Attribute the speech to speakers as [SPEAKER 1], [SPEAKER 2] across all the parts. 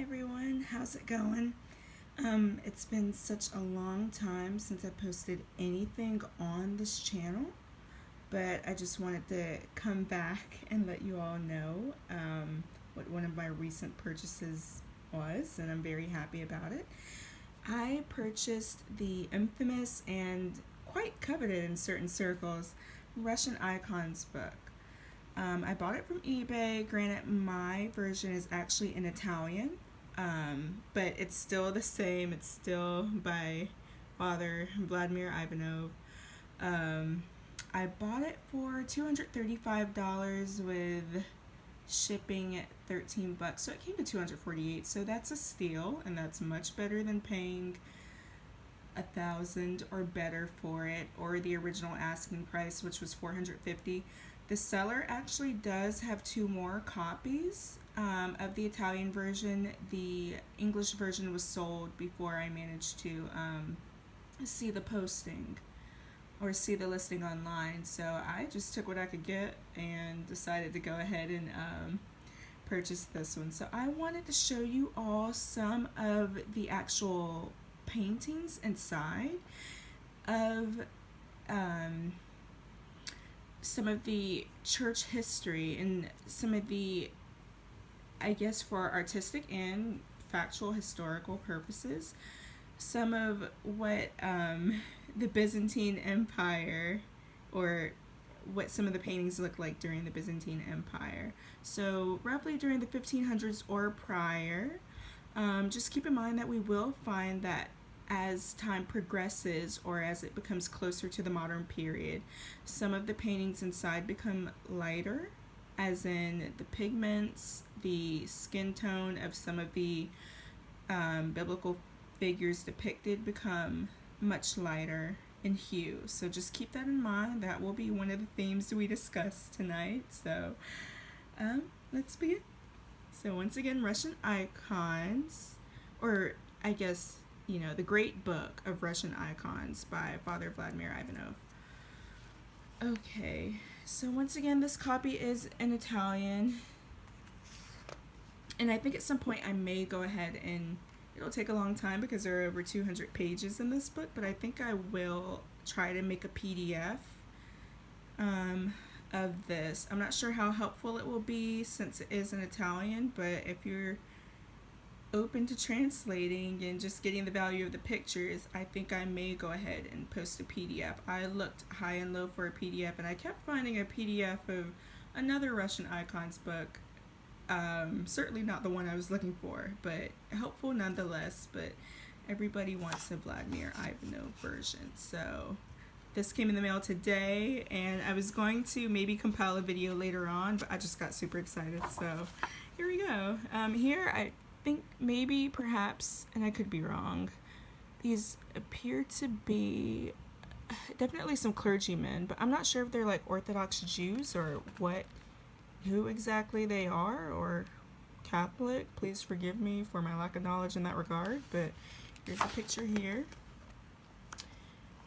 [SPEAKER 1] everyone, how's it going? It's been such a long time since I posted anything on this channel, but I just wanted to come back and let you all know what one of my recent purchases was, and I'm very happy about it. I purchased the infamous and quite coveted in certain circles Russian Icons book. I bought it from eBay. Granted, my version is actually in Italian, but it's still the same. It's still by Father Vladimir Ivanov. I bought it for $235 with shipping at $13, so it came to $248. So that's a steal, and that's much better than paying $1,000 or better for it, or the original asking price, which was $450. The seller actually does have 2 more copies of the Italian version. The English version was sold before I managed to see the posting or see the listing online. So I just took what I could get and decided to go ahead and purchase this one. So I wanted to show you all some of the actual paintings inside of some of the church history and some of the, I guess for artistic and factual historical purposes, some of what the Byzantine Empire, or what some of the paintings look like during the Byzantine Empire. So roughly during the 1500s or prior. Just keep in mind that we will find that as time progresses, or as it becomes closer to the modern period, some of the paintings inside become lighter, as in the pigments, the skin tone of some of the biblical figures depicted become much lighter in hue. So just keep that in mind. That will be one of the themes we discuss tonight. So let's begin. So once again, Russian Icons, or I guess, you know, the great book of Russian Icons by Father Vladimir Ivanov. Okay, so once again, this copy is in Italian, and I think at some point I may go ahead and, it'll take a long time because there are over 200 pages in this book, but I think I will try to make a PDF of this. I'm not sure how helpful it will be since it is in Italian, but if you're open to translating and just getting the value of the pictures, I think I may go ahead and post a PDF. I looked high and low for a PDF, and I kept finding a PDF of another Russian Icons book. Certainly not the one I was looking for, but helpful nonetheless. But everybody wants the Vladimir Ivanov version. So this came in the mail today, and I was going to maybe compile a video later on, but I just got super excited. So here we go. Here I think maybe perhaps, and I could be wrong, these appear to be definitely some clergymen, but I'm not sure if they're like Orthodox Jews or who exactly they are, or Catholic. Please forgive me for my lack of knowledge in that regard, but here's a picture here.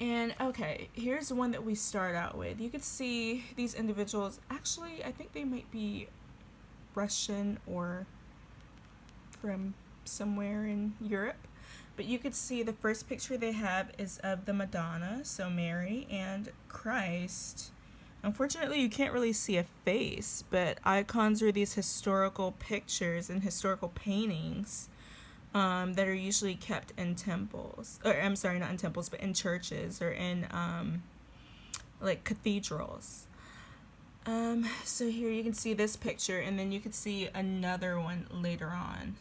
[SPEAKER 1] And okay, here's one that we start out with. You could see these individuals, actually I think they might be Russian or from somewhere in Europe, but you could see the first picture they have is of the Madonna, so Mary and Christ. Unfortunately, you can't really see a face, but icons are these historical pictures and historical paintings that are usually kept in temples, or I'm sorry, not in temples, but in churches or in like cathedrals. So here you can see this picture, and then you can see another one later on.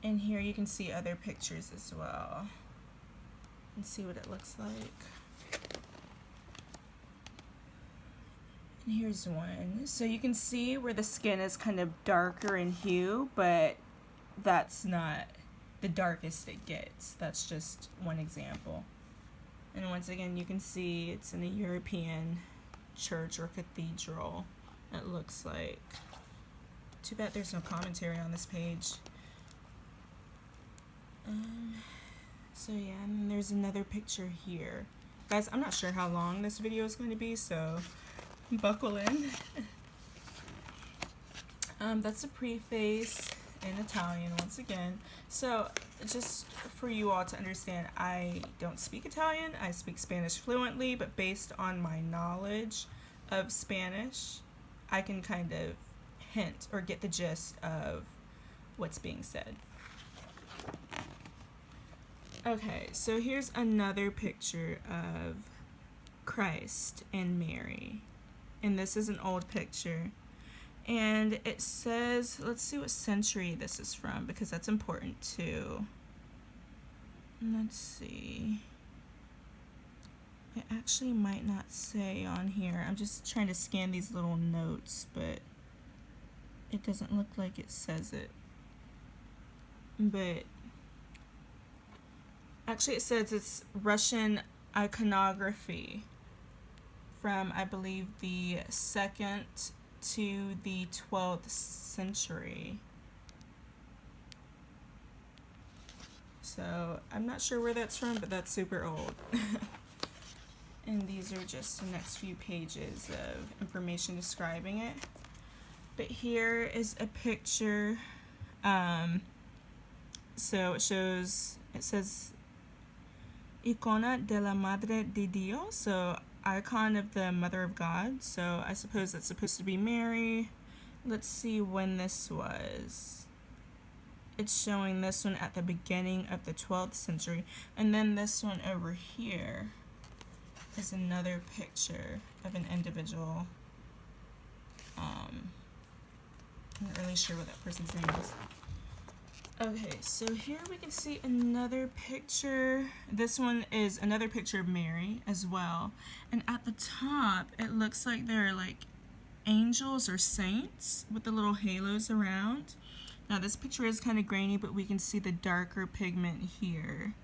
[SPEAKER 1] And here you can see other pictures as well. And see what it looks like. And here's one. So you can see where the skin is kind of darker in hue, but that's not the darkest it gets. That's just one example. And once again, you can see it's in a European church or cathedral, it looks like. Too bad there's no commentary on this page. So yeah, and then there's another picture here. Guys, I'm not sure how long this video is going to be, so buckle in. That's a preface in Italian once again. So, just for you all to understand, I don't speak Italian. I speak Spanish fluently, but based on my knowledge of Spanish, I can kind of hint or get the gist of what's being said. Okay, so here's another picture of Christ and Mary. And this is an old picture. And it says, let's see what century this is from, because that's important too. Let's see. It actually might not say on here. I'm just trying to scan these little notes, but it doesn't look like it says it. But actually it says it's Russian iconography from, I believe, the 2nd to the 12th century. So I'm not sure where that's from, but that's super old. And these are just the next few pages of information describing it. But here is a picture. So it says Icona de la Madre de Dios, so icon of the Mother of God. So I suppose that's supposed to be Mary. Let's see when this was. It's showing this one at the beginning of the 12th century. And then this one over here is another picture of an individual. I'm not really sure what that person's name is. Okay, so here we can see another picture. This one is another picture of Mary as well. And at the top, it looks like they're like angels or saints with the little halos around. Now this picture is kind of grainy, but we can see the darker pigment here.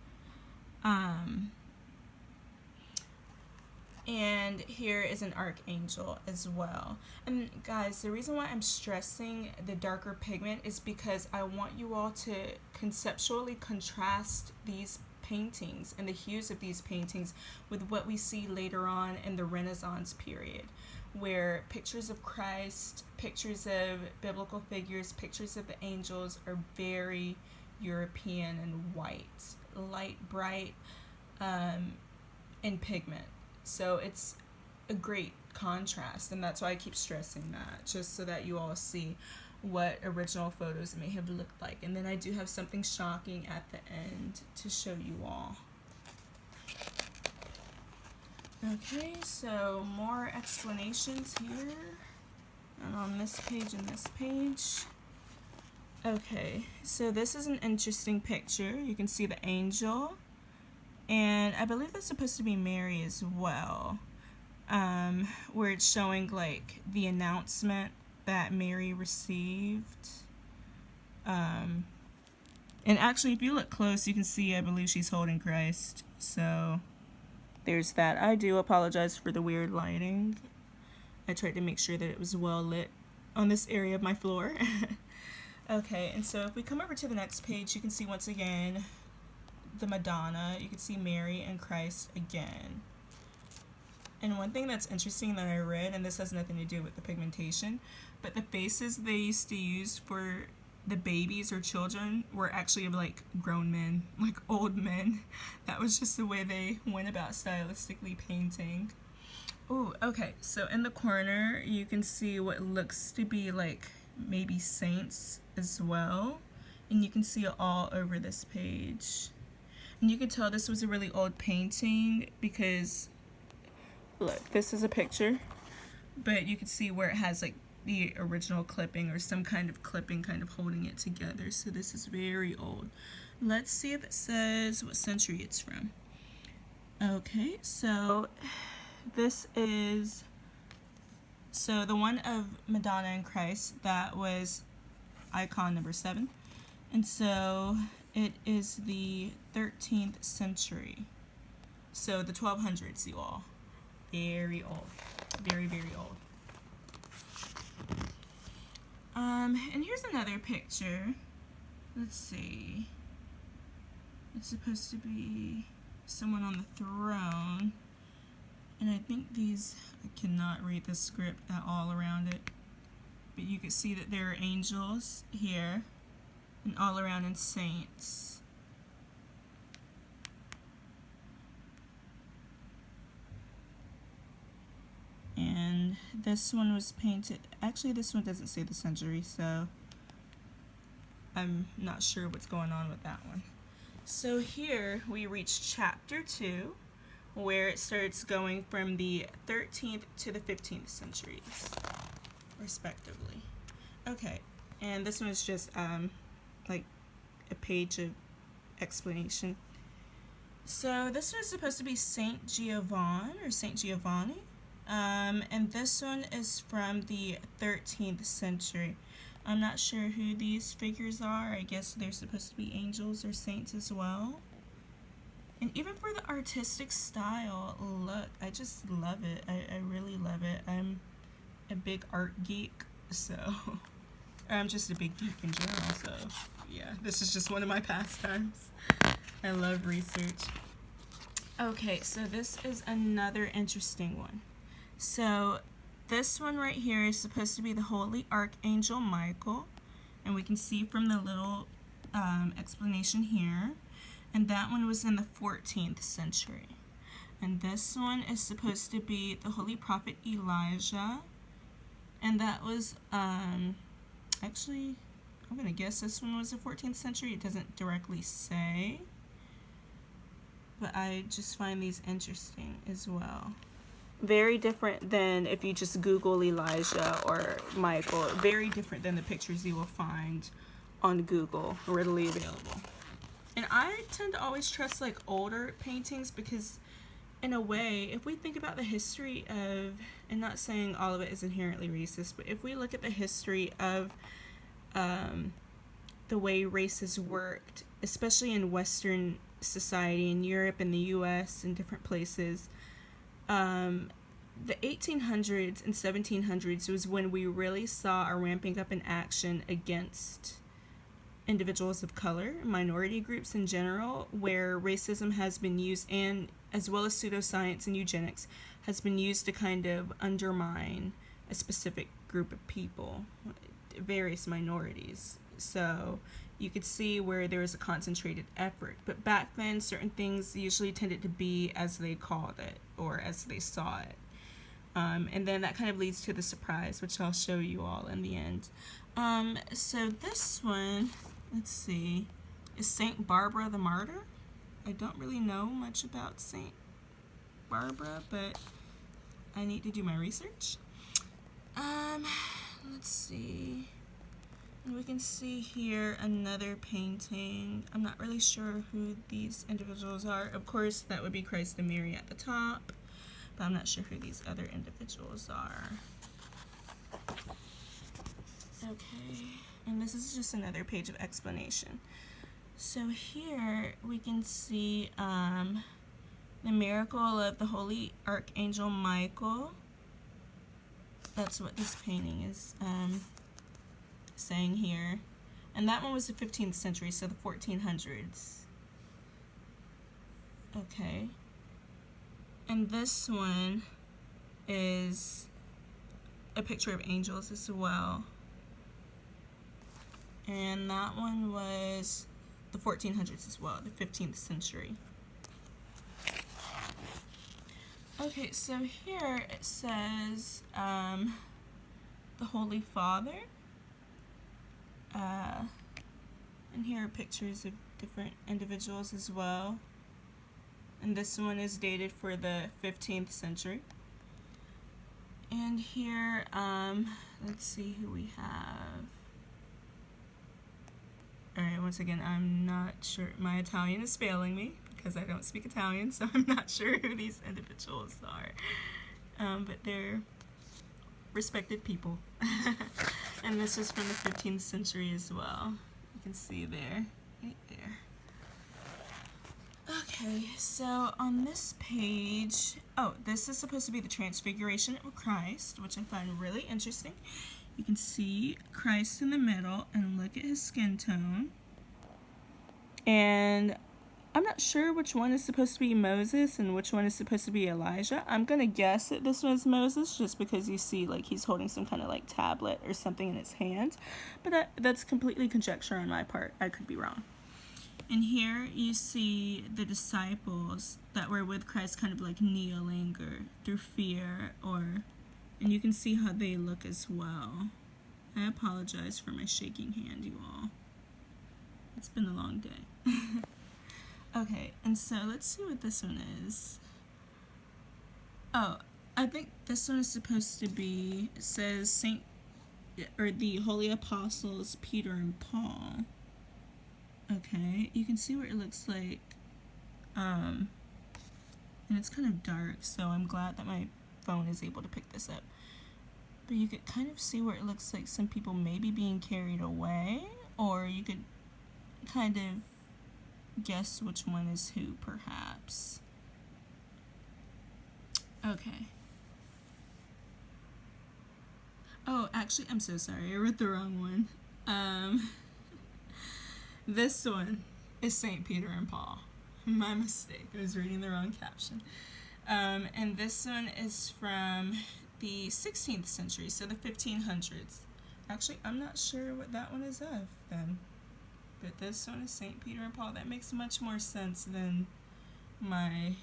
[SPEAKER 1] And here is an archangel as well. And guys, the reason why I'm stressing the darker pigment is because I want you all to conceptually contrast these paintings and the hues of these paintings with what we see later on in the Renaissance period, where pictures of Christ, pictures of biblical figures, pictures of the angels are very European and white, light, bright, in pigment. So it's a great contrast, and that's why I keep stressing that, just so that you all see what original photos may have looked like. And then I do have something shocking at the end to show you all. Okay, so more explanations here, and on this page and this page. Okay, so this is an interesting picture. You can see the angel. And I believe that's supposed to be Mary as well, where it's showing like the announcement that Mary received. And actually, if you look close, you can see I believe she's holding Christ. So there's that. I do apologize for the weird lighting. I tried to make sure that it was well lit on this area of my floor. Okay, and so if we come over to the next page, you can see once again the Madonna. You can see Mary and Christ again. And one thing that's interesting that I read, and this has nothing to do with the pigmentation, but the faces they used to use for the babies or children were actually of like grown men, like old men. That was just the way they went about stylistically painting. Oh, okay, so in the corner you can see what looks to be like maybe saints as well, and you can see it all over this page. And you can tell this was a really old painting because, look, this is a picture, but you can see where it has like the original clipping or some kind of clipping kind of holding it together. So this is very old. Let's see if it says what century it's from. Okay, so this is, so the one of Madonna and Christ, that was icon number 7. And so it is the 13th century. So the 1200s, you all. Very old. Very, very old. And here's another picture. Let's see. It's supposed to be someone on the throne. And I think these, I cannot read the script at all around it. but you can see that there are angels here and all around, and saints. And this one was painted, actually this one doesn't say the century, so I'm not sure what's going on with that one. So here we reach chapter 2, where it starts going from the 13th to the 15th centuries, respectively. Okay, and this one is just like a page of explanation. So this one is supposed to be Saint Giovanni, or Saint Giovanni, and this one is from the 13th century. I'm not sure who these figures are. I guess they're supposed to be angels or saints as well. And even for the artistic style, look, I just love it. I really love it. I'm a big art geek, so I'm just a big geek in general, so yeah, this is just one of my pastimes. I love research. Okay, so this is another interesting one. So this one right here is supposed to be the Holy Archangel Michael, and we can see from the little explanation here. And that one was in the 14th century. And this one is supposed to be the Holy Prophet Elijah, and that was actually, I'm gonna guess this one was the 14th century. It doesn't directly say, but I just find these interesting as well. Very different than if you just Google Elijah or Michael. Very different than the pictures you will find on Google, readily available. And I tend to always trust like older paintings because, in a way, if we think about the history of, and not saying all of it is inherently racist, but if we look at the history of the way races worked, especially in Western society, in Europe and the US and different places, the 1800s and 1700s was when we really saw a ramping up in action against individuals of color, minority groups in general, where racism has been used, and as well as pseudoscience and eugenics, has been used to kind of undermine a specific group of people, various minorities. So you could see where there was a concentrated effort. But back then, certain things usually tended to be as they called it, or as they saw it. And then that kind of leads to the surprise, which I'll show you all in the end. So this one, let's see, is Saint Barbara the Martyr. I don't really know much about Saint Barbara, but I need to do my research. Let's see. And we can see here another painting. I'm not really sure who these individuals are. Of course, that would be Christ and Mary at the top, but I'm not sure who these other individuals are. Okay, and this is just another page of explanation. So here we can see the miracle of the Holy Archangel Michael. That's what this painting is saying here. And that one was the 15th century, so the 1400s. Okay. And this one is a picture of angels as well. And that one was the 1400s as well, the 15th century. Okay, so here it says the Holy Father. And here are pictures of different individuals as well. And this one is dated for the 15th century. And here, let's see who we have. Alright, once again, I'm not sure. My Italian is failing me because I don't speak Italian, so I'm not sure who these individuals are. But they're respected people. And this is from the 15th century as well. You can see there, right there. Okay, so on this page, oh, this is supposed to be the Transfiguration of Christ, which I find really interesting. You can see Christ in the middle, and look at his skin tone. And I'm not sure which one is supposed to be Moses and which one is supposed to be Elijah. I'm going to guess that this one is Moses just because you see like he's holding some kind of like tablet or something in his hand. But that's completely conjecture on my part. I could be wrong. And here you see the disciples that were with Christ kind of like kneeling or through fear, and you can see how they look as well. I apologize for my shaking hand, you all. It's been a long day. Okay, and so let's see what this one is. Oh, I think this one is supposed to be, it says the Holy Apostles Peter and Paul. Okay, you can see what it looks like. And it's kind of dark, so I'm glad that my phone is able to pick this up. But you could kind of see where it looks like some people may be being carried away, or you could kind of guess which one is who, perhaps. Okay. Oh, actually, I'm so sorry. I read the wrong one. This one is St. Peter and Paul. My mistake. I was reading the wrong caption. And this one is from the 16th century, so the 1500s. Actually, I'm not sure what that one is of, then. But this one is St. Peter and Paul. That makes much more sense than my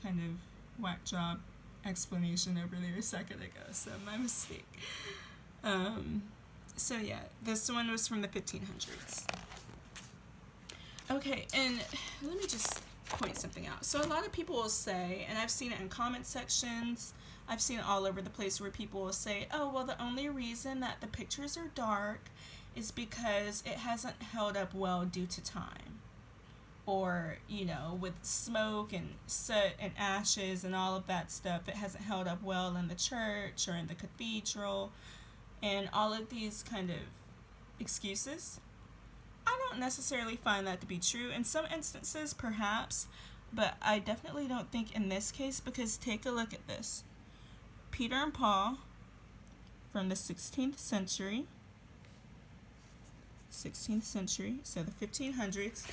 [SPEAKER 1] kind of whack job explanation over there a second ago, so my mistake. So yeah, this one was from the 1500s. Okay, and let me just point something out. So a lot of people will say, and I've seen it in comment sections, I've seen it all over the place where people will say, oh, well, the only reason that the pictures are dark is because it hasn't held up well due to time. Or, you know, with smoke and soot and ashes and all of that stuff, it hasn't held up well in the church or in the cathedral. And all of these kind of excuses. I don't necessarily find that to be true. In some instances, perhaps, but I definitely don't think in this case, because take a look at this. Peter and Paul from the 16th century, so the 1500s,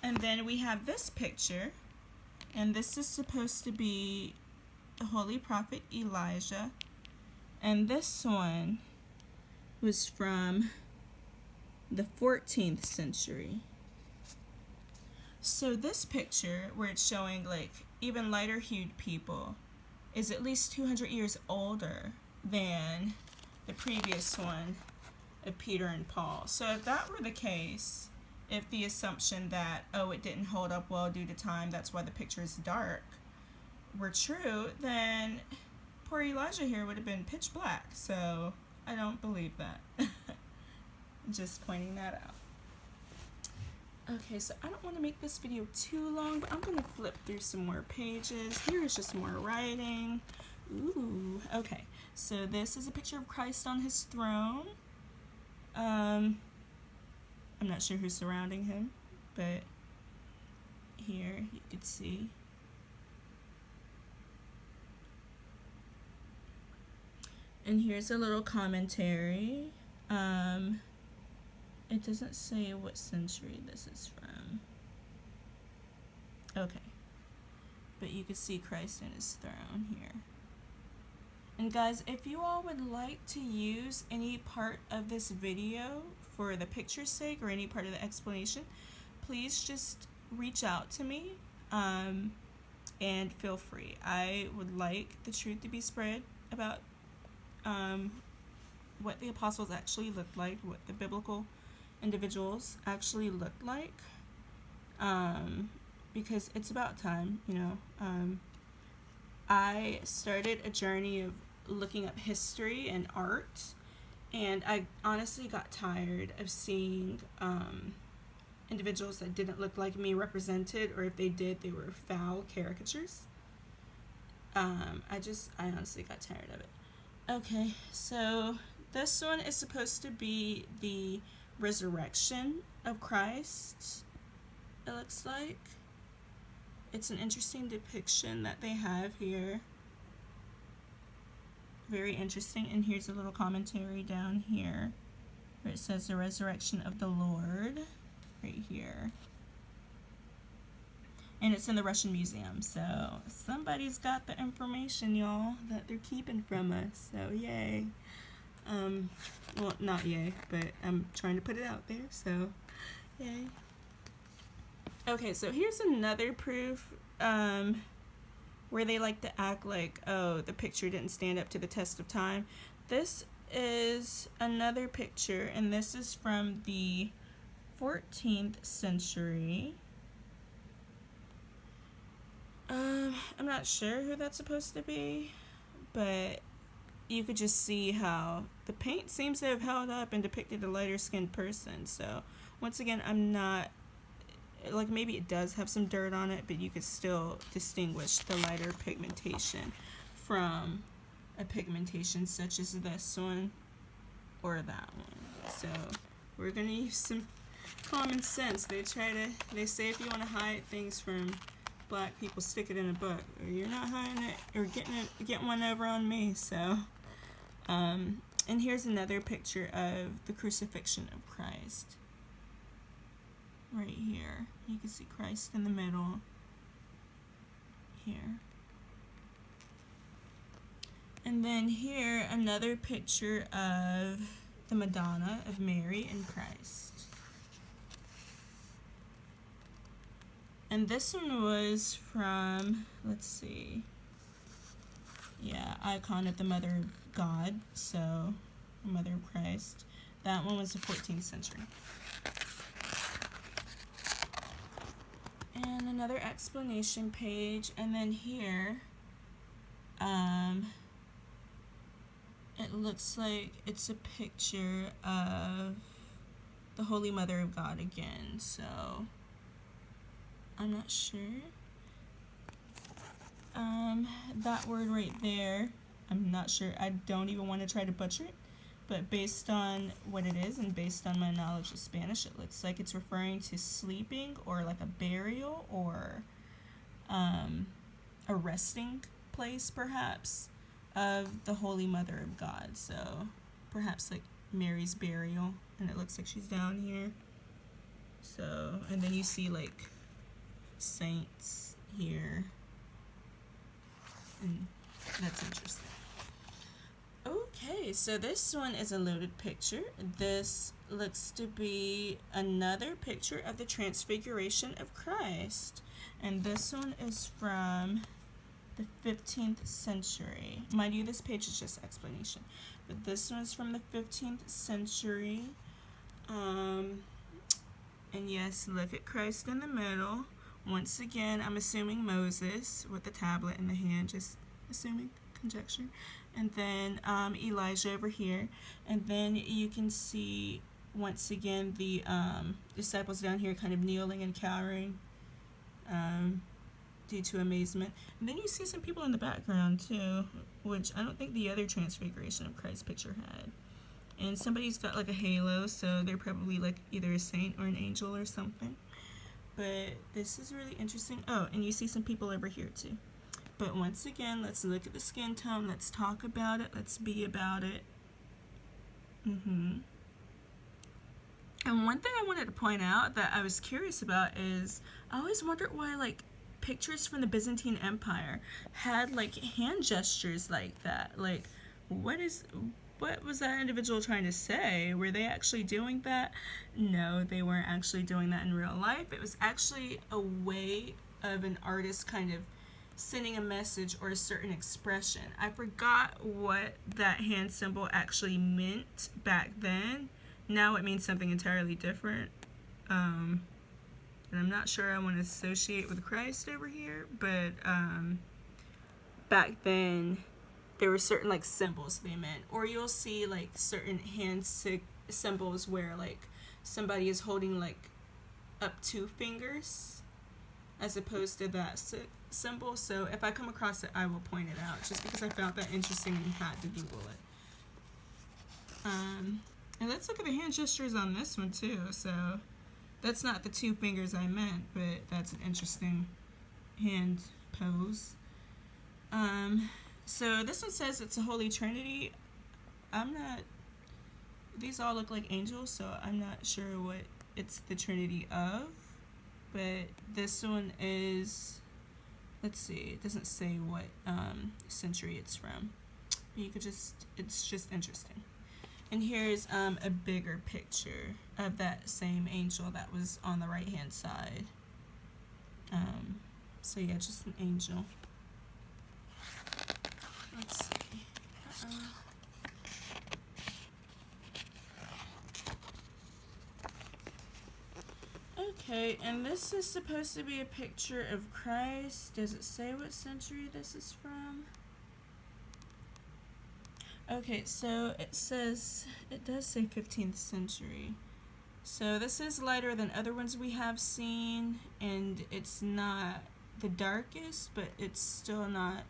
[SPEAKER 1] and then we have this picture, and this is supposed to be the Holy Prophet Elijah, and this one was from the 14th century. So this picture, where it's showing like even lighter hued people, is at least 200 years older than the previous one of Peter and Paul. So if that were the case, if the assumption that, oh, it didn't hold up well due to time, that's why the picture is dark, were true, then poor Elijah here would have been pitch black. So I don't believe that. Just pointing that out. Okay, so I don't want to make this video too long, but I'm going to flip through some more pages. Here is just more writing. Ooh, okay. So this is a picture of Christ on his throne. I'm not sure who's surrounding him, but here you could see. And here's a little commentary. It doesn't say what century this is from. Okay. But you can see Christ in his throne here. And guys, if you all would like to use any part of this video for the picture's sake or any part of the explanation, please just reach out to me and feel free. I would like the truth to be spread about what the apostles actually looked like, what the biblical individuals actually looked like, because it's about time, you know. I started a journey of looking up history and art, and I honestly got tired of seeing individuals that didn't look like me represented, or if they did, they were foul caricatures. I honestly got tired of it. Okay, so this one is supposed to be the resurrection of Christ, it looks like. It's an interesting depiction that they have here. Very interesting. And here's a little commentary down here where it says the resurrection of the Lord right here. And it's in the Russian Museum, so somebody's got the information, y'all, that they're keeping from us, so yay. Well, not yay, but I'm trying to put it out there, so yay. Okay, so here's another proof where they like to act like, oh, the picture didn't stand up to the test of time. This is another picture, and this is from the 14th century. I'm not sure who that's supposed to be, but you could just see how the paint seems to have held up and depicted a lighter skinned person. So once again, I'm not, like, maybe it does have some dirt on it, but you could still distinguish the lighter pigmentation from a pigmentation such as this one or that one. So we're gonna use some common sense. They say if you want to hide things from Black people, stick it in a book, or you're not hiding it or getting one over on me. So and here's another picture of the Crucifixion of Christ right here. You can see Christ in the middle here. And then here another picture of the Madonna, of Mary and Christ. And this one was from, let's see, yeah, icon of the Mother of God, so Mother of Christ. That one was the 14th century. And another explanation page, and then here, it looks like it's a picture of the Holy Mother of God again, so I'm not sure. That word right there, I'm not sure. I don't even want to try to butcher it, but based on what it is and based on my knowledge of Spanish, it looks like it's referring to sleeping or like a burial or a resting place, perhaps, of the Holy Mother of God. So perhaps like Mary's burial, and it looks like she's down here. So, and then you see like saints here, and that's interesting. Okay, so this one is a loaded picture. This looks to be another picture of the Transfiguration of Christ, and this one is from the 15th century. Mind you, this page is just explanation, but this one is from the 15th century. And yes, look at Christ in the middle. Once again, I'm assuming Moses with the tablet in the hand, just assuming, conjecture. And then Elijah over here. And then you can see, once again, the disciples down here kind of kneeling and cowering due to amazement. And then you see some people in the background too, which I don't think the other Transfiguration of Christ picture had. And somebody's got like a halo, so they're probably like either a saint or an angel or something. But this is really interesting. Oh, and you see some people over here too. But once again, let's look at the skin tone. Let's talk about it. Let's be about it. And one thing I wanted to point out that I was curious about is I always wondered why like pictures from the Byzantine Empire had like hand gestures like that. Like, what was that individual trying to say? Were they actually doing that? No, they weren't actually doing that in real life. It was actually a way of an artist kind of sending a message or a certain expression. I forgot what that hand symbol actually meant back then. Now it means something entirely different. And I'm not sure I want to associate with Christ over here, but back then there were certain like symbols they meant. Or you'll see like certain hand symbols where like somebody is holding like up 2 fingers as opposed to that symbol. So if I come across it, I will point it out just because I found that interesting and had to Google it. And let's look at the hand gestures on this one too. So that's not the 2 fingers I meant, but that's an interesting hand pose. So this one says it's a Holy Trinity. These all look like angels, so I'm not sure what it's the Trinity of. but this one is, let's see, it doesn't say what century it's from. But you could just, it's just interesting. And here's a bigger picture of that same angel that was on the right hand side. So yeah, just an angel. Let's see. Okay, and this is supposed to be a picture of Christ. Does it say what century this is from? Okay, so it says, it does say 15th century. So this is lighter than other ones we have seen, and it's not the darkest, but it's still not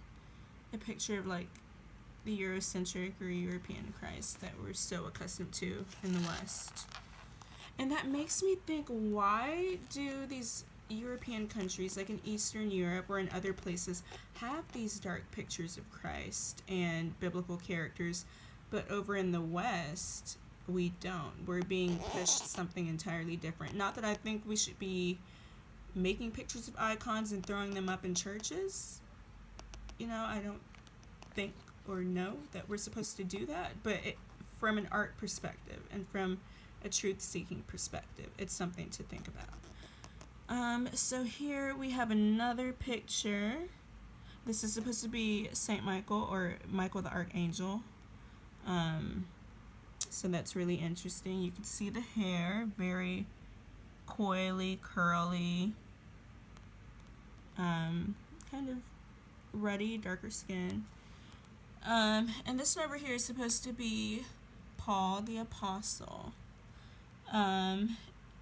[SPEAKER 1] a picture of like the Eurocentric or European Christ that we're so accustomed to in the West. And that makes me think, why do these European countries, like in Eastern Europe or in other places, have these dark pictures of Christ and biblical characters, but over in the West, we don't. We're being pushed something entirely different. Not that I think we should be making pictures of icons and throwing them up in churches. You know, I don't think or know that we're supposed to do that, but from an art perspective and from a truth-seeking perspective, it's something to think about. So here we have another picture. This is supposed to be Saint Michael, or Michael the Archangel. So that's really interesting. You can see the hair, very coily, curly, kind of ruddy, darker skin. And this one over here is supposed to be Paul the Apostle.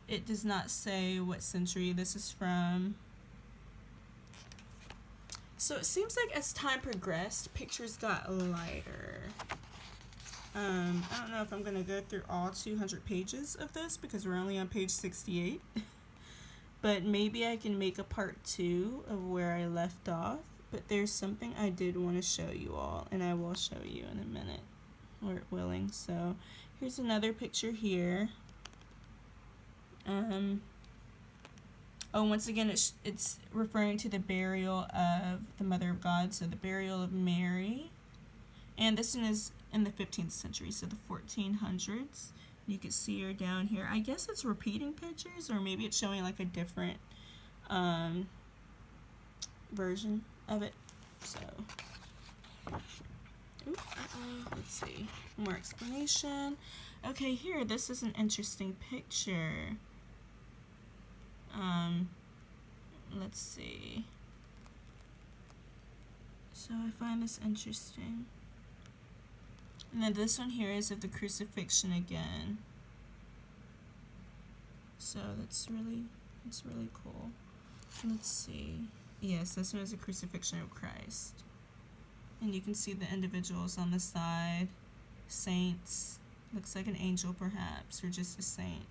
[SPEAKER 1] It does not say what century this is from. So it seems like as time progressed, pictures got lighter. I don't know if I'm going to go through all 200 pages of this because we're only on page 68. But maybe I can make a part 2 of where I left off. But there's something I did want to show you all, and I will show you in a minute, Lord willing. So here's another picture here. Once again, it's referring to the burial of the Mother of God, so the burial of Mary. And this one is in the 15th century, so the 1400s. You can see her down here. I guess it's repeating pictures, or maybe it's showing like a different version of it. So, let's see. More explanation. Okay, here, this is an interesting picture. Let's see. So I find this interesting. And then this one here is of the crucifixion again. So that's really cool. Let's see. Yes, this one is the Crucifixion of Christ. And you can see the individuals on the side. Saints. Looks like an angel perhaps, or just a saint.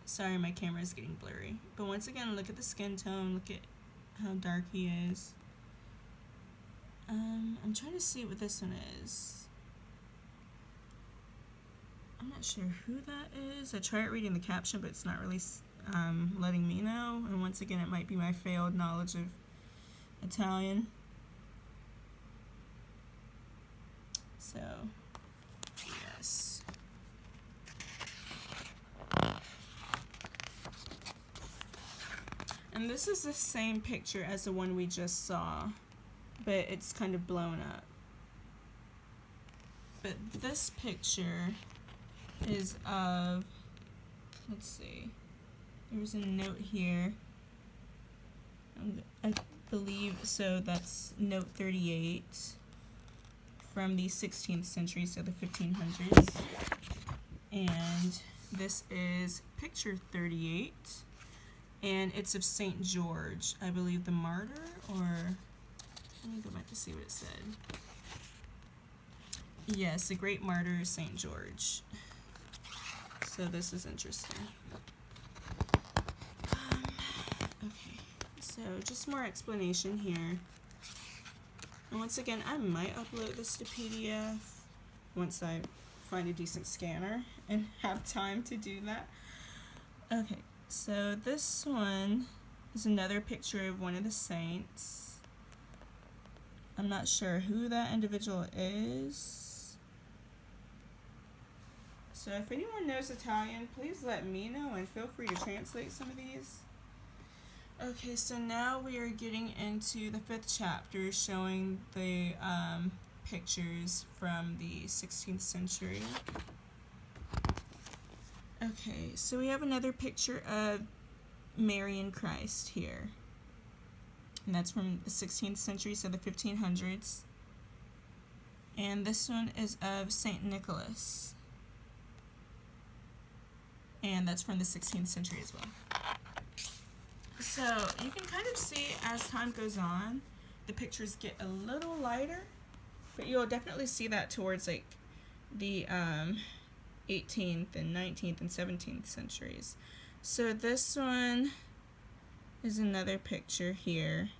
[SPEAKER 1] Sorry, my camera is getting blurry. But once again, look at the skin tone. Look at how dark he is. I'm trying to see what this one is. I'm not sure who that is. I tried reading the caption, but it's not really letting me know. And once again, it might be my failed knowledge of Italian. So, yes. And this is the same picture as the one we just saw, but it's kind of blown up. But this picture is of, let's see, there's a note here. I believe, so that's note 38 from the 16th century, so the 1500s. And this is picture 38. And it's of St. George, I believe the Martyr, or let me go back to see what it said. Yes, the great martyr St. George. So this is interesting. Okay, so just more explanation here. And once again, I might upload this to PDF once I find a decent scanner and have time to do that. Okay. So this one is another picture of one of the saints. I'm not sure who that individual is. So if anyone knows Italian, please let me know and feel free to translate some of these. Okay, so now we are getting into the 5th chapter, showing the pictures from the 16th century. Okay, so we have another picture of Mary and Christ here. And that's from the 16th century, so the 1500s. And this one is of St. Nicholas. And that's from the 16th century as well. So you can kind of see as time goes on, the pictures get a little lighter, but you'll definitely see that towards like the 18th and 19th and 17th centuries. So this one is another picture here.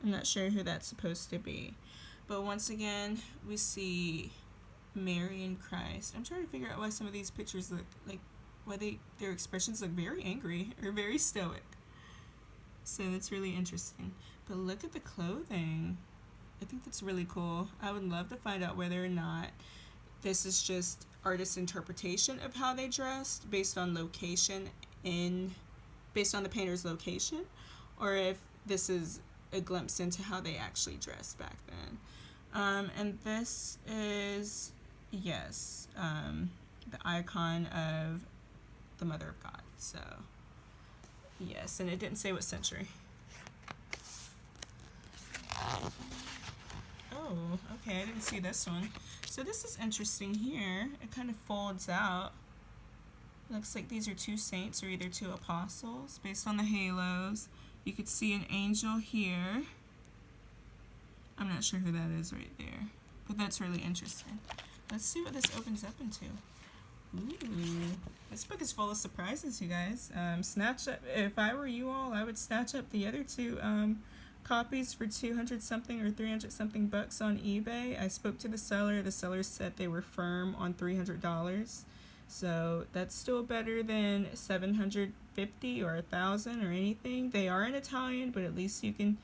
[SPEAKER 1] I'm not sure who that's supposed to be, but once again we see Mary and Christ. I'm trying to figure out why some of these pictures look like, why their expressions look very angry or very stoic. So that's really interesting. But look at the clothing. I think that's really cool. I would love to find out whether or not this is just artist's interpretation of how they dressed based on location based on the painter's location, or if this is a glimpse into how they actually dressed back then. And this is, yes, the icon of the Mother of God. So yes, and it didn't say what century. Oh, okay, I didn't see this one. So this is interesting here. It kind of folds out. Looks like these are two saints or either two apostles based on the halos. You could see an angel here. I'm not sure who that is right there, but that's really interesting. Let's see what this opens up into. Ooh, this book is full of surprises, you guys. Snatch up, if I were you all, I would snatch up the other two copies for 200 something or 300 something bucks on eBay. I spoke to the seller. The seller said they were firm on $300. So that's still better than $750 or $1,000 or anything. They are in Italian, but at least you can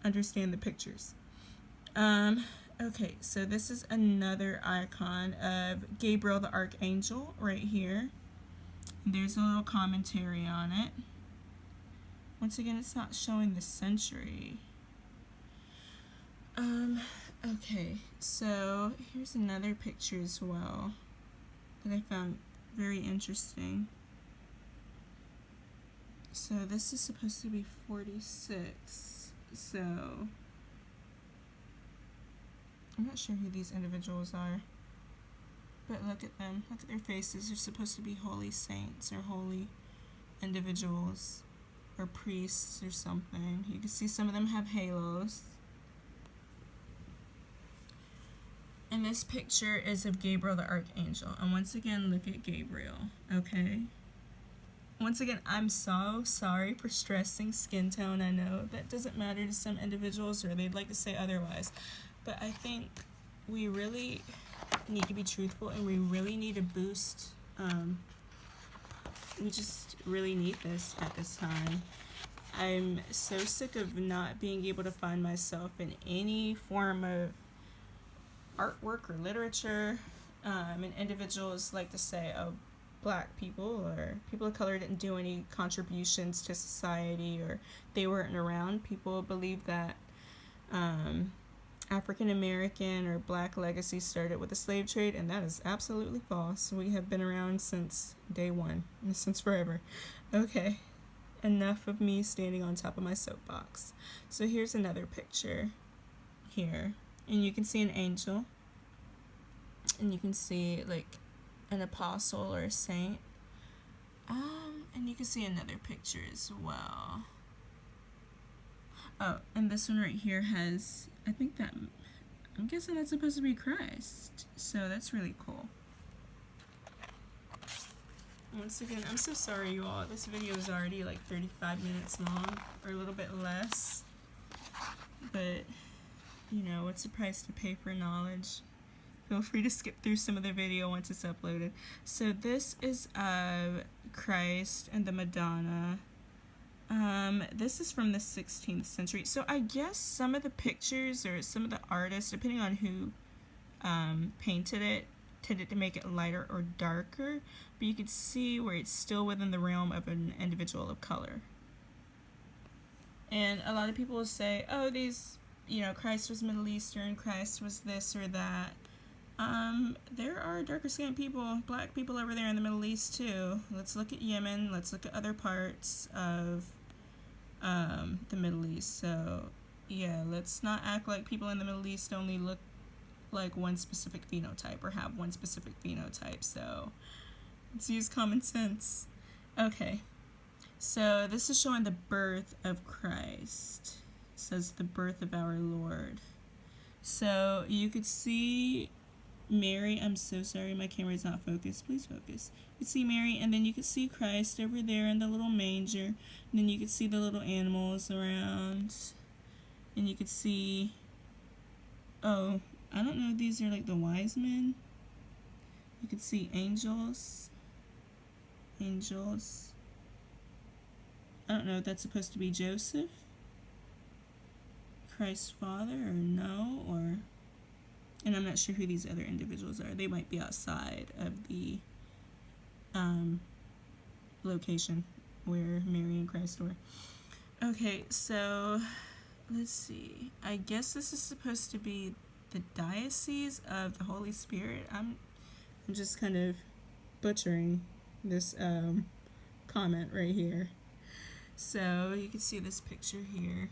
[SPEAKER 1] understand the pictures. Okay, so this is another icon of Gabriel the Archangel right here. There's a little commentary on it. Once again, it's not showing the century. Okay, so here's another picture as well that I found very interesting. So this is supposed to be 46. So I'm not sure who these individuals are, but look at them. Look at their faces. They're supposed to be holy saints or holy individuals or priests or something. You can see some of them have halos. And this picture is of Gabriel the Archangel. And once again, look at Gabriel, okay? Once again, I'm so sorry for stressing skin tone. I know that doesn't matter to some individuals, or they'd like to say otherwise. But I think we really need to be truthful, and we really need a boost. We just really need this at this time. I'm so sick of not being able to find myself in any form of artwork or literature. And individuals like to say, oh, black people or people of color didn't do any contributions to society, or they weren't around. People believe that African American or black legacy started with the slave trade, and that is absolutely false. We have been around since day one, since forever. Okay, enough of me standing on top of my soapbox. So here's another picture here, and you can see an angel, and you can see like an apostle or a saint, and you can see another picture as well. Oh, and this one right here has, I think that, I'm guessing that's supposed to be Christ. So that's really cool. Once again, I'm so sorry you all. This video is already like 35 minutes long, or a little bit less. But, you know, what's the price to pay for knowledge? Feel free to skip through some of the video once it's uploaded. So this is Christ and the Madonna. This is from the 16th century. So I guess some of the pictures or some of the artists, depending on who painted it, tended to make it lighter or darker. But you could see where it's still within the realm of an individual of color. And a lot of people will say, oh, these, Christ was Middle Eastern, Christ was this or that. There are darker skinned people, black people over there in the Middle East too. Let's look at Yemen. Let's look at other parts of the Middle East. So, yeah, let's not act like people in the Middle East only look like one specific phenotype or have one specific phenotype. So, let's use common sense. Okay, so this is showing the birth of Christ. It says the birth of our Lord. So, you could see Mary. I'm so sorry, my camera is not focused. Please focus. You could see Mary, and then you could see Christ over there in the little manger, and then you could see the little animals around, and you could see, oh, I don't know if these are like the wise men. You could see angels. I don't know if that's supposed to be Joseph, Christ's father, or no, or, and I'm not sure who these other individuals are. They might be outside of the location where Mary and Christ were. Okay, so let's see. I guess this is supposed to be the Diocese of the Holy Spirit. I'm just kind of butchering this comment right here. So you can see this picture here.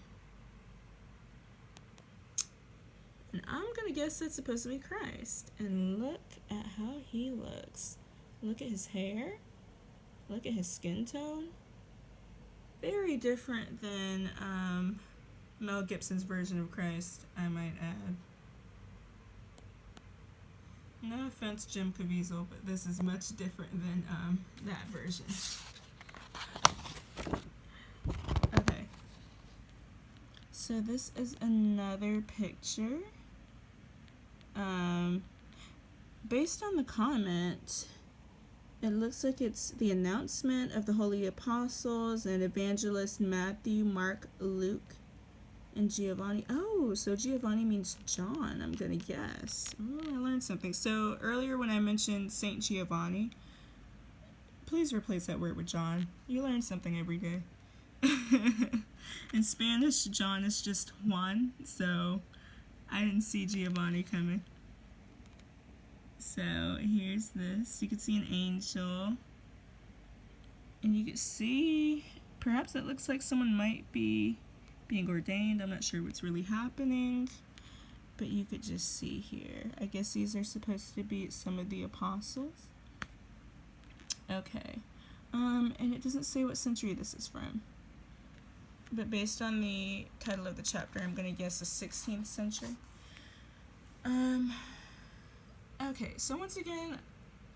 [SPEAKER 1] And I'm going to guess that's supposed to be Christ. And look at how he looks. Look at his hair. Look at his skin tone. Very different than Mel Gibson's version of Christ, I might add. No offense, Jim Caviezel, but this is much different than that version. Okay. So this is another picture. Based on the comment, it looks like it's the announcement of the Holy Apostles and Evangelist Matthew, Mark, Luke, and Giovanni. Oh, so Giovanni means John, I'm gonna guess. Oh, I learned something. So earlier when I mentioned Saint Giovanni, please replace that word with John. You learn something every day. In Spanish, John is just Juan, so I didn't see Giovanni coming. So here's this. You can see an angel. And you can see, perhaps it looks like someone might be being ordained. I'm not sure what's really happening. But you could just see here. I guess these are supposed to be some of the apostles. Okay. And it doesn't say what century this is from. But based on the title of the chapter, I'm going to guess the 16th century. Okay, so once again,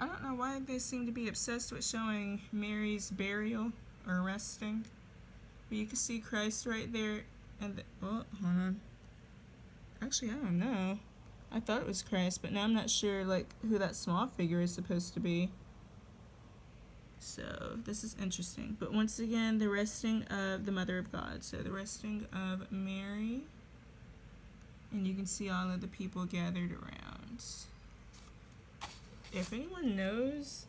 [SPEAKER 1] I don't know why they seem to be obsessed with showing Mary's burial or resting. But you can see Christ right there. And oh, hold on. Actually, I don't know. I thought it was Christ, but now I'm not sure like who that small figure is supposed to be. So this is interesting. But once again, the resting of the Mother of God. So the resting of Mary. And you can see all of the people gathered around. If anyone knows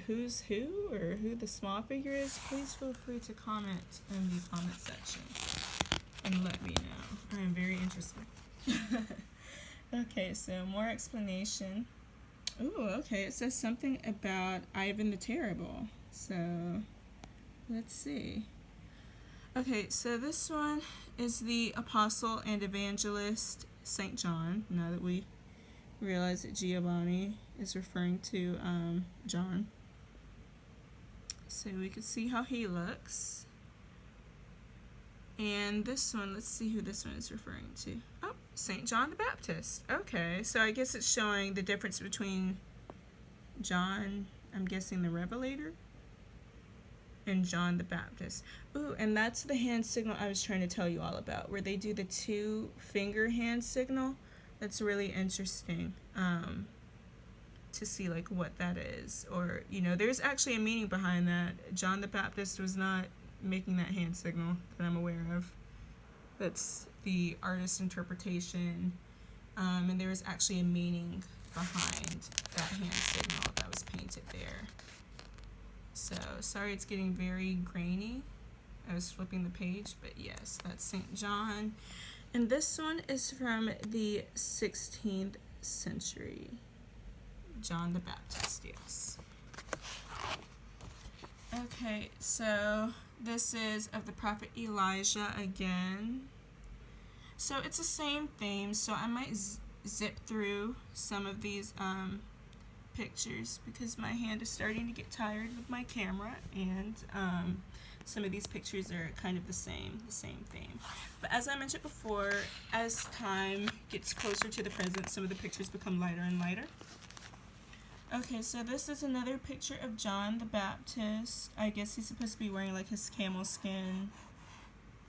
[SPEAKER 1] who's who or who the small figure is, please feel free to comment in the comment section and let me know. I am very interested. Okay, so more explanation. Ooh, okay, it says something about Ivan the Terrible. So, let's see. Okay, so this one is the Apostle and Evangelist St. John, now that we realize that Giovanni is referring to John. So we can see how he looks. And this one, let's see who this one is referring to. Oh, St. John the Baptist. Okay, so I guess it's showing the difference between John, I'm guessing the Revelator, and John the Baptist. Ooh, and that's the hand signal I was trying to tell you all about, where they do the 2-finger hand signal. That's really interesting to to see like what that is, or there's actually a meaning behind that. John the Baptist was not making that hand signal that I'm aware of. That's the artist's interpretation, and there is actually a meaning behind that hand signal that was painted there. So sorry it's getting very grainy. I was flipping the page, but yes, that's St. John. And this one is from the 16th century. John the Baptist, yes. Okay, so this is of the prophet Elijah again. So it's the same theme, so I might zip through some of these pictures because my hand is starting to get tired with my camera, and some of these pictures are kind of the same theme. But as I mentioned before, as time gets closer to the present, some of the pictures become lighter and lighter. Okay, so this is another picture of John the Baptist. I guess he's supposed to be wearing like his camel skin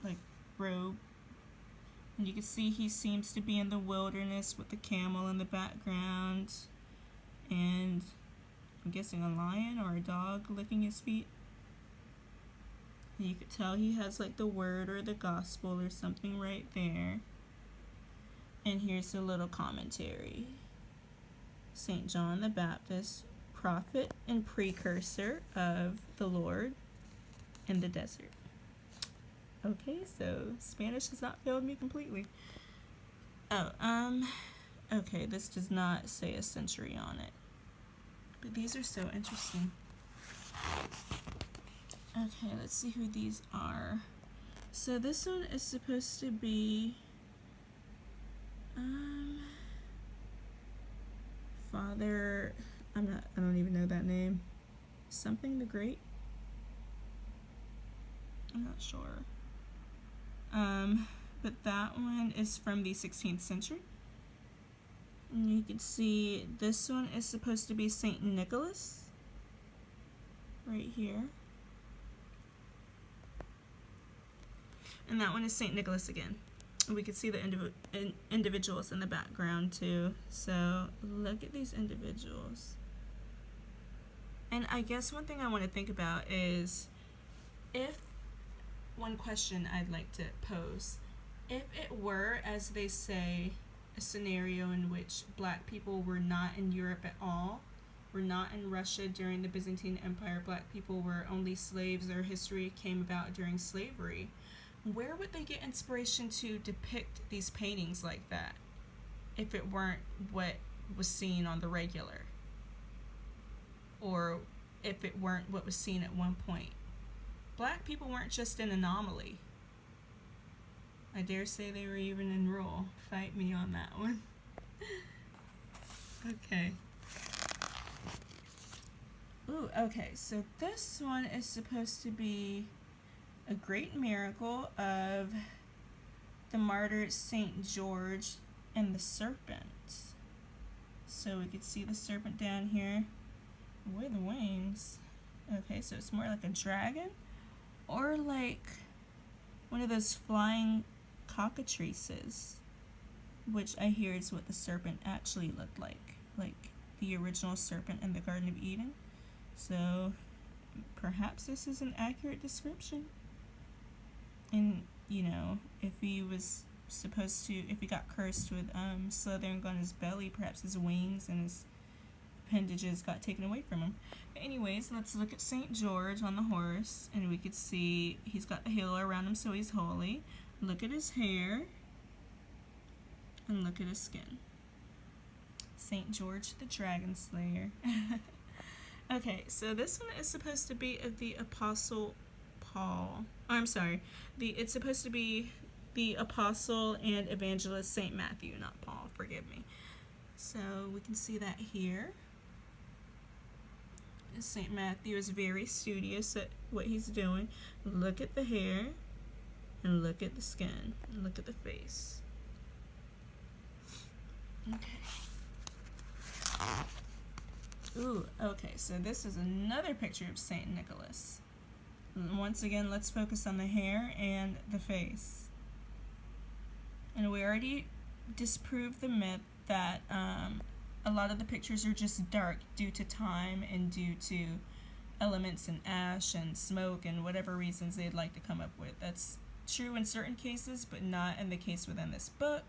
[SPEAKER 1] like robe. And you can see he seems to be in the wilderness with the camel in the background. And I'm guessing a lion or a dog licking his feet. And you could tell he has like the word or the gospel or something right there. And here's a little commentary. St. John the Baptist, prophet and precursor of the Lord in the desert. Okay, so Spanish has not failed me completely. Okay, this does not say a century on it. But these are so interesting. Okay, let's see who these are. So this one is supposed to be Father, I don't even know that name. Something the Great? I'm not sure. But that one is from the 16th century. And you can see this one is supposed to be St. Nicholas. Right here. And that one is St. Nicholas again. We can see the individuals in the background too. So look at these individuals. And I guess one thing I want to think about is one question I'd like to pose. If it were, as they say, a scenario in which black people were not in Europe at all, were not in Russia during the Byzantine Empire, black people were only slaves, their history came about during slavery, where would they get inspiration to depict these paintings like that if it weren't what was seen on the regular? Or if it weren't what was seen at one point? Black people weren't just an anomaly. I dare say they were even in rule. Fight me on that one. Okay. Ooh, okay, so this one is supposed to be a great miracle of the martyr St. George and the serpent. So we could see the serpent down here with wings. Okay, so it's more like a dragon or like one of those flying cockatrices, which I hear is what the serpent actually looked like the original serpent in the Garden of Eden. So perhaps this is an accurate description. And if he got cursed with slithering on his belly, perhaps his wings and his appendages got taken away from him. But anyways, let's look at St. George on the horse, and we could see he's got the halo around him, so he's holy. Look at his hair, and look at his skin. St. George the Dragon Slayer. Okay, so this one is supposed to be of the Apostle Paul. It's supposed to be the Apostle and Evangelist St. Matthew, not Paul, forgive me. So we can see that here. St. Matthew is very studious at what he's doing. Look at the hair, and look at the skin, and look at the face. Okay. Ooh, okay, so this is another picture of St. Nicholas. Once again, let's focus on the hair and the face. And we already disproved the myth that a lot of the pictures are just dark due to time and due to elements and ash and smoke and whatever reasons they'd like to come up with. That's true in certain cases, but not in the case within this book,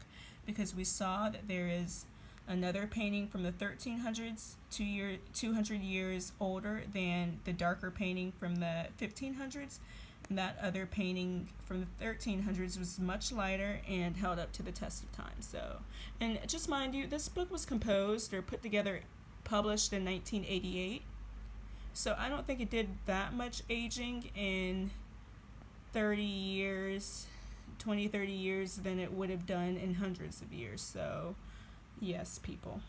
[SPEAKER 1] because we saw that there is another painting from the 1300s, 200 years older than the darker painting from the 1500s. And that other painting from the 1300s was much lighter and held up to the test of time. So, and just mind you, this book was composed or put together, published in 1988. So I don't think it did that much aging in 30 years, 20, 30 years than it would have done in hundreds of years. So, yes, people.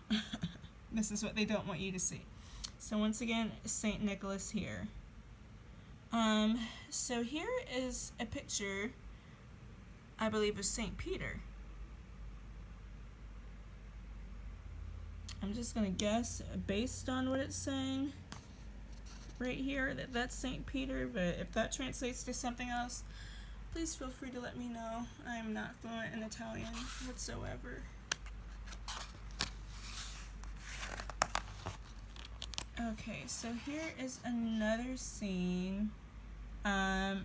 [SPEAKER 1] This is what they don't want you to see. So once again, St. Nicholas here. So here is a picture, I believe, of St. Peter. I'm just going to guess, based on what it's saying right here, that that's St. Peter, but if that translates to something else, please feel free to let me know. I am not fluent in Italian whatsoever. Okay, so here is another scene.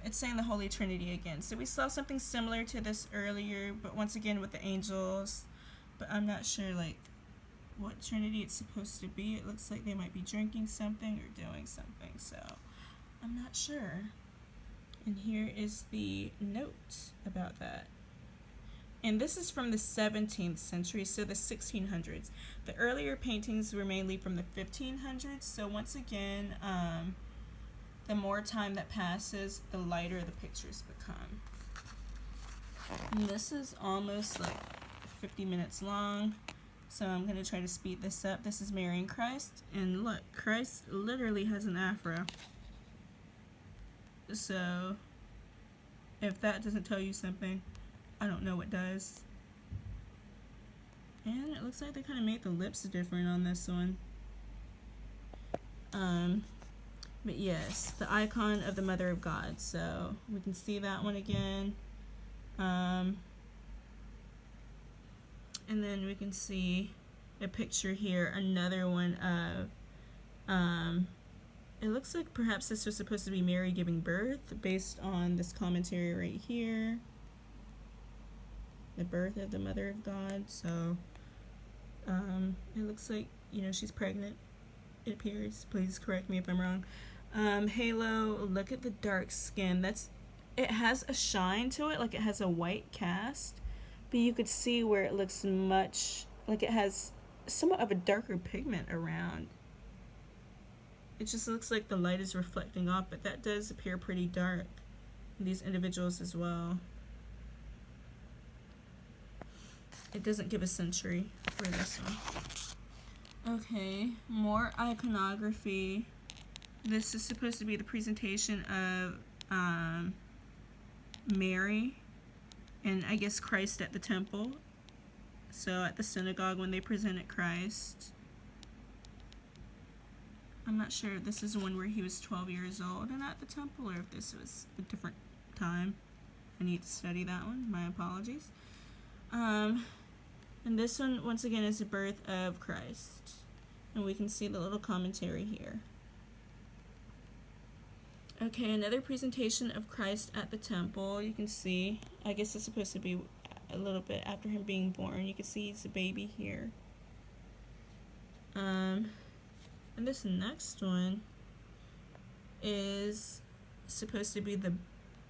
[SPEAKER 1] It's saying the Holy Trinity again. So we saw something similar to this earlier, but once again with the angels. But I'm not sure, like, what Trinity it's supposed to be. It looks like they might be drinking something or doing something, so I'm not sure. And here is the note about that. And this is from the 17th century, so the 1600s. The earlier paintings were mainly from the 1500s, so once again, the more time that passes, the lighter the pictures become. And this is almost like 50 minutes long, so I'm going to try to speed this up. This is Mary and Christ, and look, Christ literally has an afro. So, if that doesn't tell you something, I don't know what does. And it looks like they kind of made the lips different on this one. But yes, the icon of the Mother of God. So we can see that one again. And then we can see a picture here, another one of, it looks like perhaps this was supposed to be Mary giving birth based on this commentary right here. The birth of the Mother of God. So it looks like, you know, she's pregnant, it appears. Please correct me if I'm wrong. Halo, look at the dark skin. It has a shine to it, like it has a white cast, but you could see where it looks much like it has somewhat of a darker pigment around. It just looks like the light is reflecting off, but that does appear pretty dark in these individuals as well. It doesn't give a century for this one. Okay, more iconography. This is supposed to be the presentation of Mary and I guess Christ at the temple. So at the synagogue when they presented Christ. I'm not sure if this is one where he was 12 years old and at the temple, or if this was a different time. I need to study that one. My apologies. And this one, once again, is the birth of Christ. And we can see the little commentary here. Okay, another presentation of Christ at the temple. You can see, I guess it's supposed to be a little bit after him being born. You can see he's a baby here. And this next one is supposed to be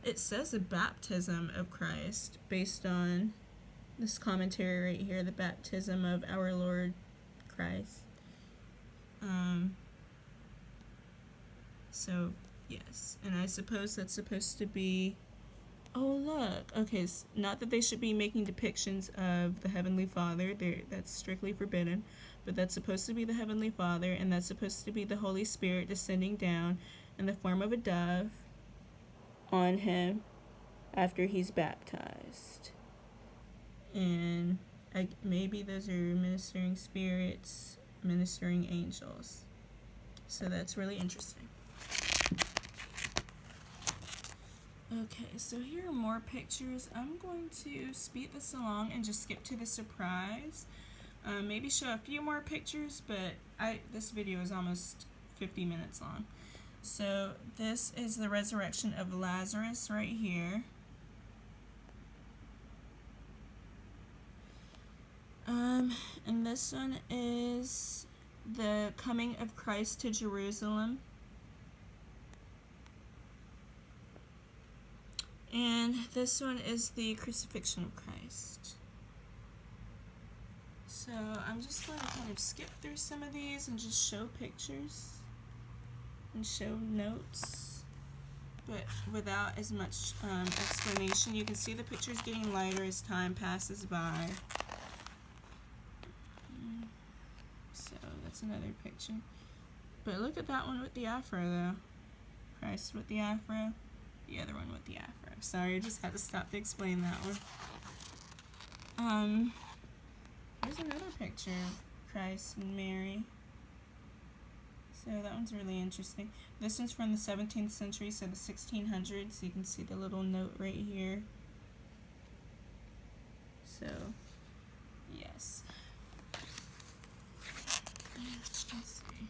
[SPEAKER 1] it says the baptism of Christ based on this commentary right here, the baptism of our Lord Christ. So yes, and I suppose that's supposed to be, oh look, okay, not that they should be making depictions of the Heavenly Father, that's strictly forbidden, but that's supposed to be the Heavenly Father, and that's supposed to be the Holy Spirit descending down in the form of a dove on him after he's baptized. And maybe those are ministering spirits, ministering angels. So that's really interesting. Okay, so here are more pictures. I'm going to speed this along and just skip to the surprise. Maybe show a few more pictures, but this video is almost 50 minutes long. So this is the resurrection of Lazarus right here. And this one is the coming of Christ to Jerusalem. And this one is the Crucifixion of Christ. So I'm just going to kind of skip through some of these and just show pictures and show notes, but without as much explanation. You can see the pictures getting lighter as time passes by. So that's another picture. But look at that one with the afro though. Christ with the afro. The other one with the afro. Sorry, I just had to stop to explain that one. Here's another picture of Christ and Mary. So that one's really interesting. This one's from the 17th century, so the 1600s. You can see the little note right here. So, yes. Let's see.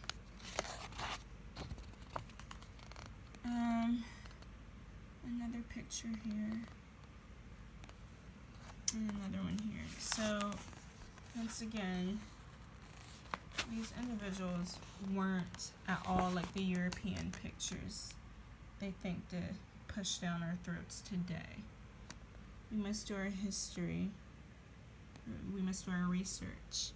[SPEAKER 1] Another picture here. And another one here. So, once again, these individuals weren't at all like the European pictures they think to push down our throats today. We must do our history. We must do our research.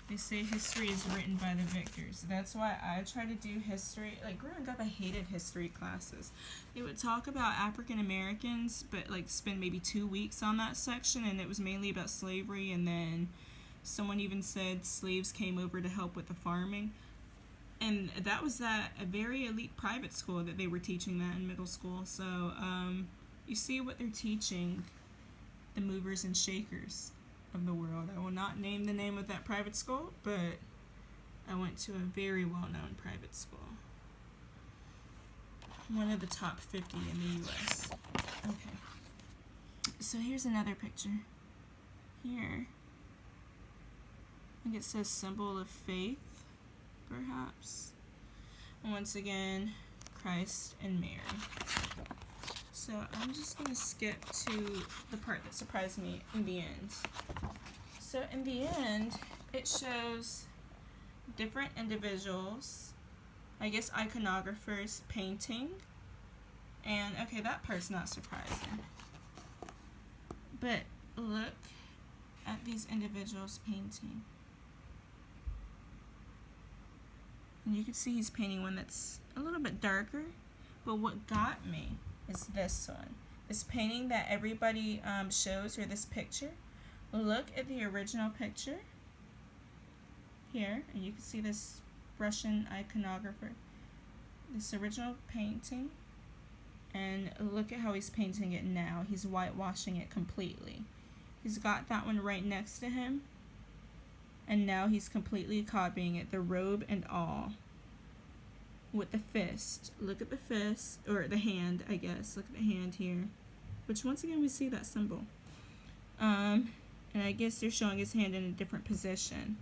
[SPEAKER 1] They say history is written by the victors. That's why I try to do history. Like growing up, I hated history classes. They would talk about African Americans, but like spend maybe 2 weeks on that section, and it was mainly about slavery. And then someone even said slaves came over to help with the farming. And that was at a very elite private school that they were teaching that in middle school. So you see what they're teaching the movers and shakers of the world. I will not name the name of that private school, but I went to a very well-known private school. One of the top 50 in the US. Okay. So here's another picture. Here. I think it says symbol of faith, perhaps. And once again, Christ and Mary. So I'm just going to skip to the part that surprised me in the end. So in the end, it shows different individuals, I guess iconographers painting. And okay, that part's not surprising. But look at these individuals painting. And you can see he's painting one that's a little bit darker. But what got me is this one. This painting that everybody shows, or this picture. Look at the original picture here, and you can see this Russian iconographer. This original painting, and look at how he's painting it now. He's whitewashing it completely. He's got that one right next to him, and now he's completely copying it, the robe and all. With the fist. Look at the fist, or the hand, I guess. Look at the hand here. Which, once again, we see that symbol. And I guess they're showing his hand in a different position.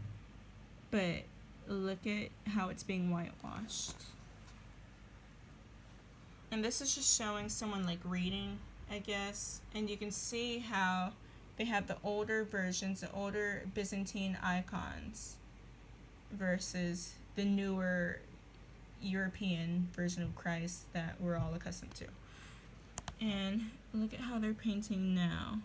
[SPEAKER 1] But look at how it's being whitewashed. And this is just showing someone, like, reading, I guess. And you can see how they have the older versions, the older Byzantine icons, versus the newer European version of Christ that we're all accustomed to. And look at how they're painting now.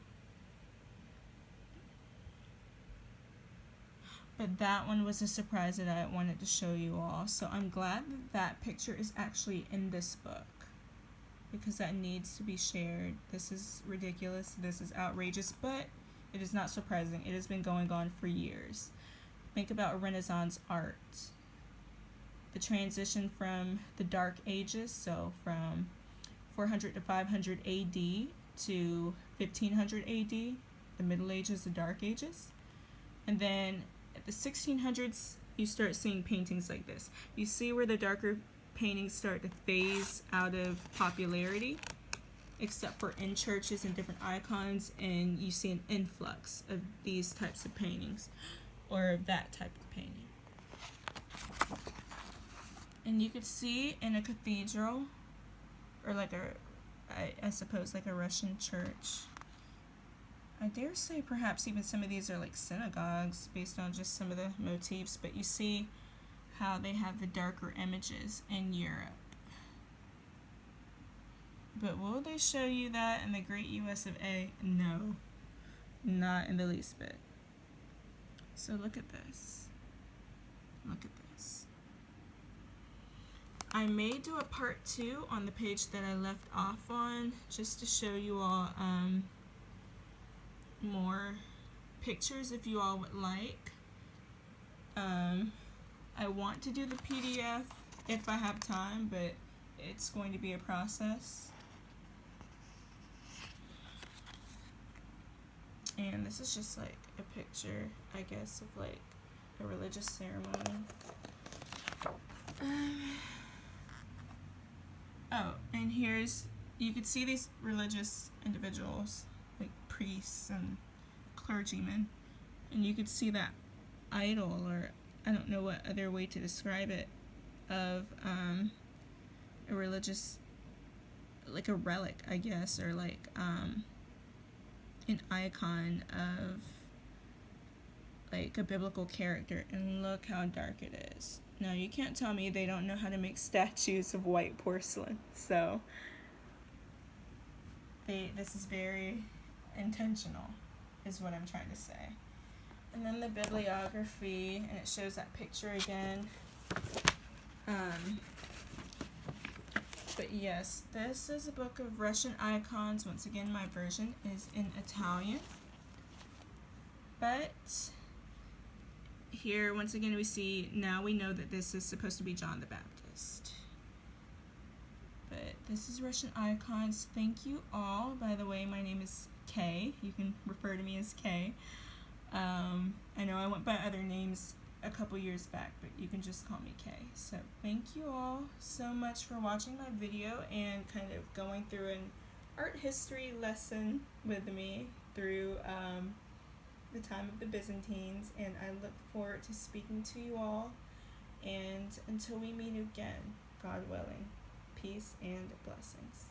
[SPEAKER 1] But that one was a surprise that I wanted to show you all. So I'm glad that that picture is actually in this book, because that needs to be shared. This is ridiculous. This is outrageous, but it is not surprising. It has been going on for years. Think about Renaissance art. The transition from the Dark Ages, so from 400 to 500 AD to 1500 AD, the Middle Ages, the Dark Ages. And then at the 1600s, you start seeing paintings like this. You see where the darker paintings start to phase out of popularity. except for in churches and different icons, and you see an influx of these types of paintings, or of that type of painting. And you could see in a cathedral, or like I suppose like a Russian church. I dare say perhaps even some of these are like synagogues based on just some of the motifs, but you see how they have the darker images in Europe. But will they show you that in the great US of A? No, not in the least bit. So look at this. Look at this. I may do a part 2 on the page that I left off on, just to show you all more pictures if you all would like. I want to do the PDF if I have time, but it's going to be a process. And this is just like a picture, I guess, of like a religious ceremony. Oh, and here's, you could see these religious individuals, like priests and clergymen, and you could see that idol, or I don't know what other way to describe it, of a religious, like a relic, I guess, or like an icon of like a biblical character. And look how dark it is. Now you can't tell me they don't know how to make statues of white porcelain. So this is very intentional, is what I'm trying to say. And then the bibliography, and it shows that picture again. But yes, this is a book of Russian icons. Once again, my version is in Italian. But here, once again, we see, now we know that this is supposed to be John the Baptist. But this is Russian icons. Thank you all. By the way, my name is Kay. You can refer to me as Kay. I know I went by other names a couple years back, but you can just call me Kay. So thank you all so much for watching my video and kind of going through an art history lesson with me through the time of the Byzantines, and I look forward to speaking to you all, and until we meet again, God willing, peace and blessings.